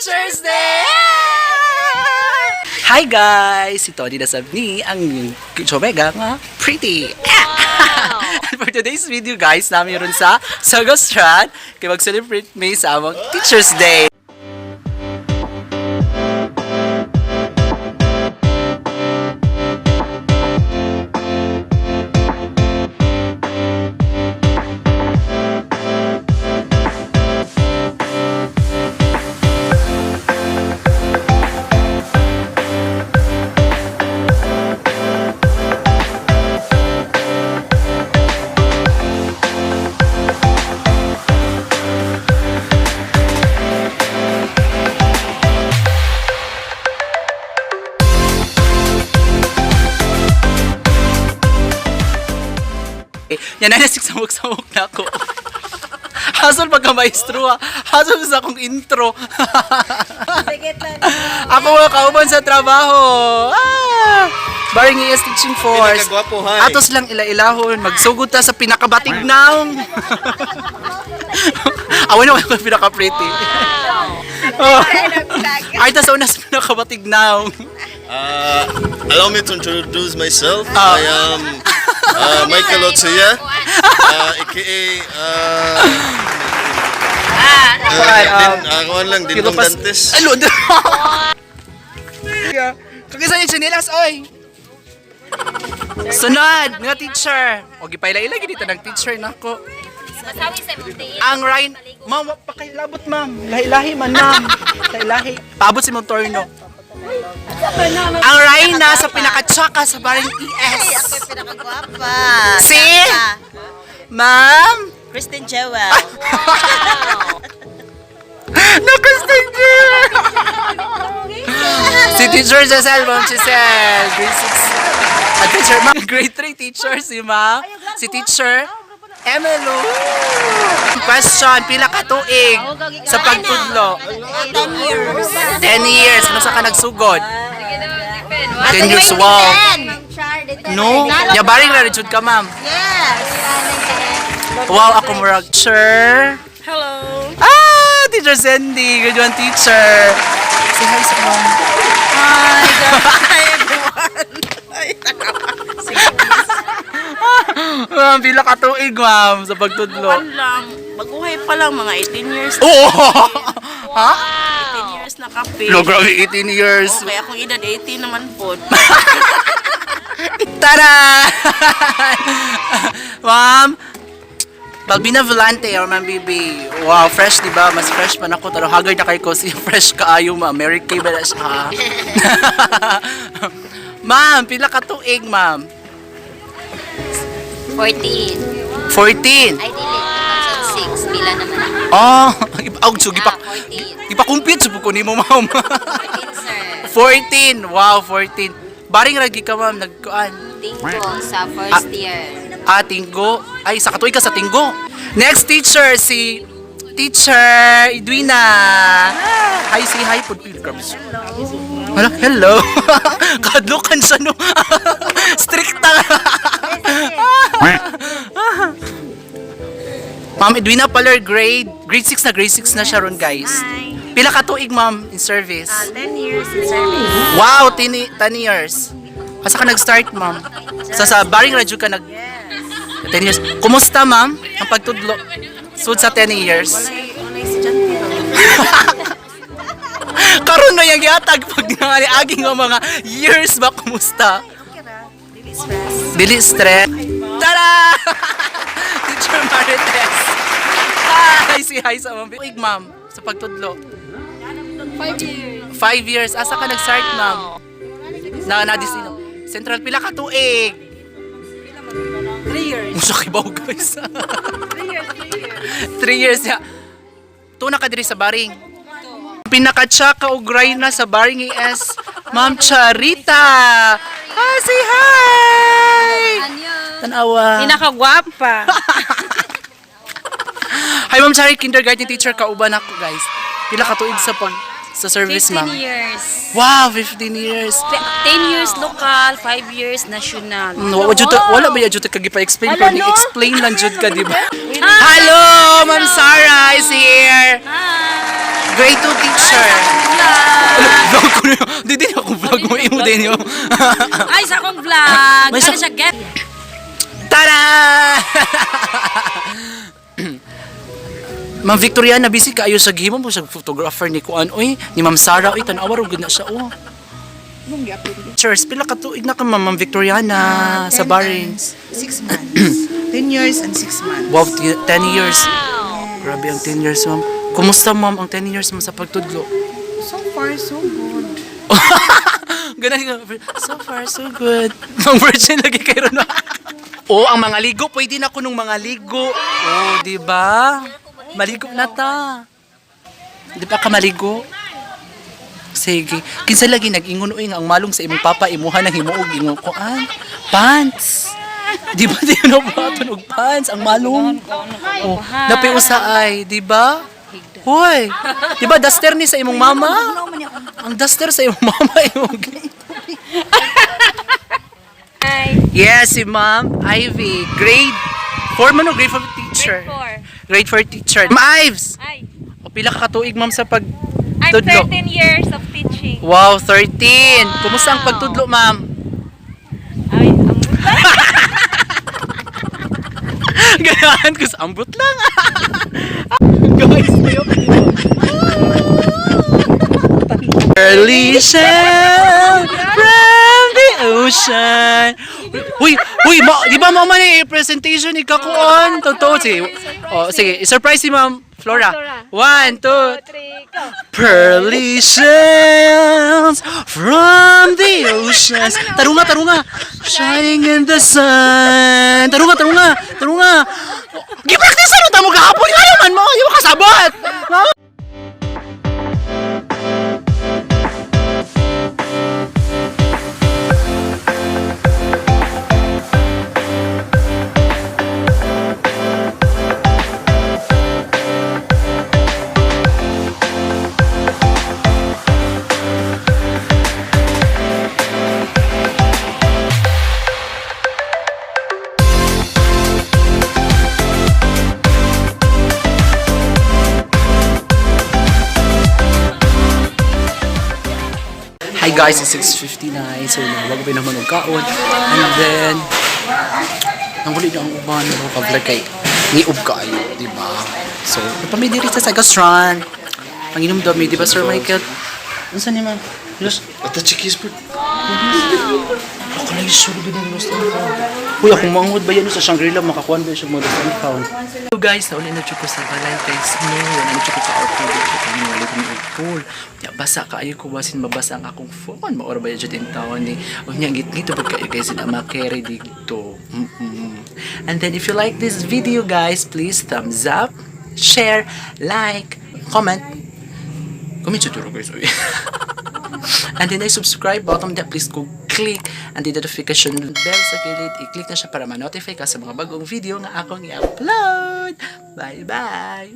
Teacher's Day! Hi guys! Ito ni Nasabni, ang Chomega nga pretty. And for today's video guys, namin ron sa Sagostrat, kaya mag-celebrate may sa among Teacher's Day. Yan na samok-samok na ako. Hasol pagka maestro ha. Hasol sa akong intro. Ako mga kauban sa trabaho. Baring ES Teaching Force. Atos lang ila-ilahon. Magsugod ta sa pinakabatig naong. Awan naman ako pinaka-pretty. Ay, ta sa una sa pinakabatig naong. Allow me to introduce myself. I am Michael Otsuya, aka Dindong Dantes. Ano? Kagisan yung sinilas, oy! Sunod, nga teacher. O, gipaila-ila, dito ng teacher na ko. Ang Ryan, ma'am, pakilabot ma'am. Lahi-lahi man ma'am. Lahi-lahi. Paabot si mong torno. Ang Ryan sa pinakatsaka sa Baring ES. Ako yung pinakagwapa. Si? Ma'am? Kristen Jewel. No, Kristen Jewel! Si Teacher Giselle, Ma'am Giselle. Grade 6. At Teacher, Ma'am. Grade 3 teacher si Ma'am. Si Teacher Emelo. Question, pila ka tuig sa pagtudlo? 10 years. 10 years. Ano sa ka nagsugod? 10 years, wow. No? Yabaring na rin ka, ma'am. Yes. Wow, ako murag, sir. Hello. Teacher Sandy. Good one, teacher. Say hi sa ma'am. Hi, everyone. Ma'am, pila ka tuig, ma'am, sa pagtudlo? lang. Baguhay pa lang, mga 18 years. Oo! Ha? 18 years na kape. No, grabe, 18 years. Okay, akong edad 18 naman po. Tara! Ma'am, Balbina Volante, or Ma'am Bibi. Wow, fresh, di ba? Mas fresh man ako. Pero haggard na kayo ko siya. Fresh kaayo, ma'am. Mary Kay ba na siya, ha? Ma'am, pila ka tuig, ma'am? 14. 14. Ay, dili. 2006. Pila naman ako. Oh, so, 14. ipa-compute sa buko ni mo, ma'am. 14, sir. 14. Wow, 14. Baring ragi ka, ma'am. Nagkuan. Tingko sa first year. Tinggo. Ay, sa katuig ka sa Tinggo. Next teacher, si Teacher Edwina. Hi, say hi, food pilgrims. Hello. Hello. Kadlukan siya, no? Stricta. Ma'am Edwina Paler, grade 6 na siya ron, guys. Hi. Pila ka tuig, ma'am, in service? 10 years in service. Wow, 10 years. Asa ka nag-start, ma'am? Sa Baring Radyo ka 10 years. Kumusta, ma'am? Ang pagtudlo? Sud sa 10 years. Walay estudyante. Karon na yung yatag pag nangyari ng mga years ba? Kumusta? Okay ra. Dili stress. Dili stress. Tara! Teacher Marites. Hi! Say hi sa ma'am. Tuig, ma'am, sa pagtudlo. 5 years. 5 years. Asa ka nag-start, ma'am? Na-disino. Central, pila ka tuig? 3 years. Musa kibaw, guys. 3 years. 3 years, ya. Tuna ka diri sa Baring. Pinakatsaka o na sa Baring ES, Ma'am Charita. Say hi! Tanawa. Pinakagwapa. Hi, Ma'am Charita, kindergarten teacher, kauban ako, guys. Pila ka tuig sa service, ma'am? 15 years. Wow, 15 years. 10 years local, 5 years national. Wala ba yung jud ka gipa-explain? Pero ni-explain lang jud ka, di ba? Hello, Ma'am Sarah is here. Hi! Grade 2 teacher. Vlog ko na yun. Di din ako vlog mo. Imo din yun. Ay, sa akong vlog. May Ano sa- siya get? Tada! Ma'am Victoriana, busy kaayo sa gihimo mo sa photographer ni Kuan. Uy, ni Ma'am Sarah. Uy, tanawa ro gud na siya. Oh. Cheers, pila ka tuig na ka Ma'am Victoriana sa Barings. 6 months. 10 years and 6 months. Wow, 10 years. Grabe ang 10 years, Ma'am. Kumusta, Ma'am, ang 10 years mo sa pagtudlo? So far, so good. Ganun nga. So far, so good. Ang virgin lagi kayo na. Oh, ang mga ligo. Pwede na ko nung mga ligo. Oh, di ba? Maligo na ta. Di ba ka maligo? Sige. Kinsa lagi nag-ingon uy nga ang malong sa imong papa imuha nang himuog ingon ko pants. Di ba di na buhaton og pants ang malong? Oh, napiusaay, di ba? Hoy. Di ba duster ni sa imong mama? Ang duster sa imong mama imong. Yes, si Ma'am Ivy. Grade 4 man o grade 4 teacher? Grade 4 teacher. Ma'am Ives! Ay, O pila ka katuig ma'am sa pag I'm tudlo? 13 years of teaching. Wow, 13. Kumusta ang pagtudlo, ma'am? Ay, ang Ganahan ko sa ambot lang. Guys, tayo Early shell from the ocean. Uy, di ba mama ni presentation ni Kakuan? Totoo, sige. Oh, sige, surprise si Ma'am Flora. 1, 2, 3, go. Pearly shells from the oceans. Tarunga. Shining in the sun. Tarunga. Gi-practice ano tamo gahapon nga naman mo. Di mo kasabot. No? Hi guys, it's 6:59. So, wag pa naman og kaon. And then, nanguli na ang uban ng ka-vlog kay niub kaayo, di ba? So, napamidiri sa restaurant. Ang inom dami, di ba Sir Michael? Unsa ni man? Los, Ata chikis po. ako lang yung sure din Lost and Found. Uy, akong mangod ba yan sa Shangri-La, makakuan ba siya mo Lost and Found. So guys, nauli na ko sa balay kay Snow. Ano ko sa outfit ko kami walit ng pool. Ya basa kaayo ko basin mabasa ang akong phone. Maora ba yan din tawon ni. O nya git pag kayo guys na ma-carry dito. And then if you like this video guys, please thumbs up, share, like, comment. Comment sa turo guys. And then I subscribe button that please go click and the notification bell sa gilid. I-click na siya para ma-notify ka sa mga bagong video nga akong i-upload. Bye bye!